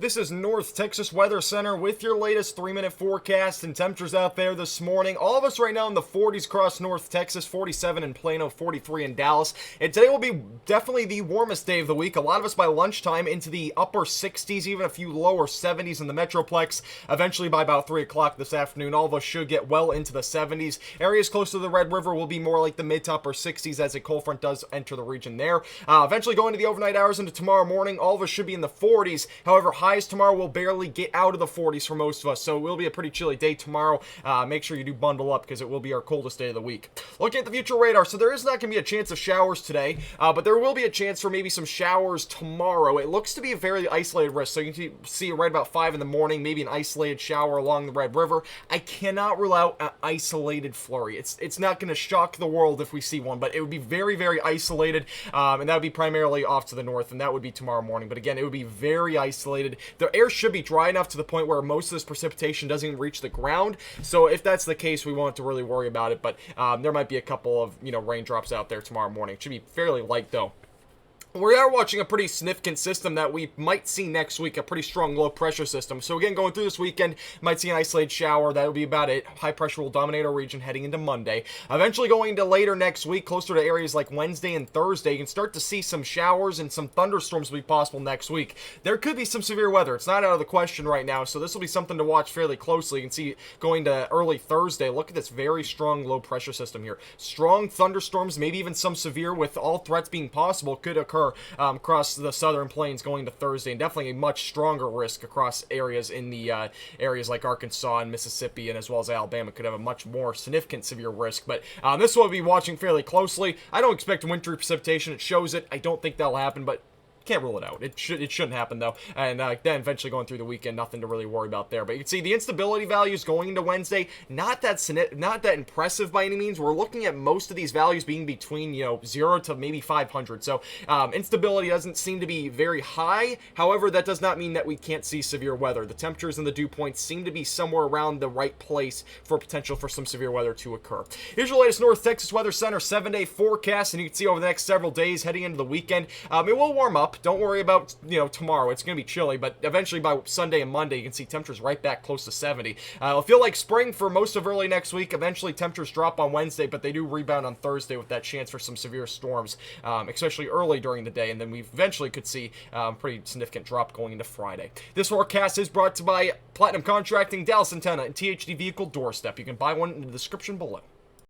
This is North Texas Weather Center with your latest 3-minute forecast and temperatures out there this morning. All of us right now in the 40s across North Texas, 47 in Plano, 43 in Dallas. And today will be definitely the warmest day of the week. A lot of us by lunchtime into the upper 60s, even a few lower 70s in the Metroplex. Eventually by about 3 o'clock this afternoon, all of us should get well into the 70s. Areas close to the Red River will be more like the mid to upper 60s as a cold front does enter the region there. Eventually going to the overnight hours into tomorrow morning, all of us should be in the 40s. However, highs tomorrow will barely get out of the 40s for most of us, so it will be a pretty chilly day tomorrow. Make sure you do bundle up because it will be our coldest day of the week. Looking at the future radar, so there is not going to be a chance of showers today, but there will be a chance for maybe some showers tomorrow. It looks to be a very isolated risk, so you can see right about 5 in the morning, maybe an isolated shower along the Red River. I cannot rule out an isolated flurry. It's not going to shock the world if we see one, but it would be very, very isolated, and that would be primarily off to the north, and that would be tomorrow morning. But again, it would be very isolated. The air should be dry enough to the point where most of this precipitation doesn't even reach the ground. So if that's the case, we won't have to really worry about it. But there might be a couple of raindrops out there tomorrow morning. It should be fairly light though. We are watching a pretty significant system that we might see next week, a pretty strong low pressure system. So again, going through this weekend, might see an isolated shower. That will be about it. High pressure will dominate our region heading into Monday. Eventually going into later next week, closer to areas like Wednesday and Thursday, you can start to see some showers and some thunderstorms will be possible next week. There could be some severe weather. It's not out of the question right now, so this will be something to watch fairly closely. You can see going to early Thursday, look at this very strong low pressure system here. Strong thunderstorms, maybe even some severe, with all threats being possible, could occur across the southern plains going to Thursday, and definitely a much stronger risk across areas in the areas like Arkansas and Mississippi, and as well as Alabama could have a much more significant severe risk. But this will be watching fairly closely. I don't expect wintry precipitation. It shows it. I don't think that'll happen, but can't rule it out. It shouldn't happen though. And then eventually going through the weekend, nothing to really worry about there. But you can see the instability values going into Wednesday, not that impressive by any means. We're looking at most of these values being between 0 to maybe 500. So instability doesn't seem to be very high. However, that does not mean that we can't see severe weather. The temperatures and the dew points seem to be somewhere around the right place for potential for some severe weather to occur. Here's your latest North Texas Weather Center 7-day forecast, and you can see over the next several days heading into the weekend, it will warm up. Don't worry about tomorrow. It's going to be chilly, but eventually by Sunday and Monday, you can see temperatures right back close to 70. It'll feel like spring for most of early next week. Eventually, temperatures drop on Wednesday, but they do rebound on Thursday with that chance for some severe storms, especially early during the day, and then we eventually could see pretty significant drop going into Friday. This forecast is brought to you by Platinum Contracting, Dallas Antenna, and THD Vehicle Doorstep. You can buy one in the description below.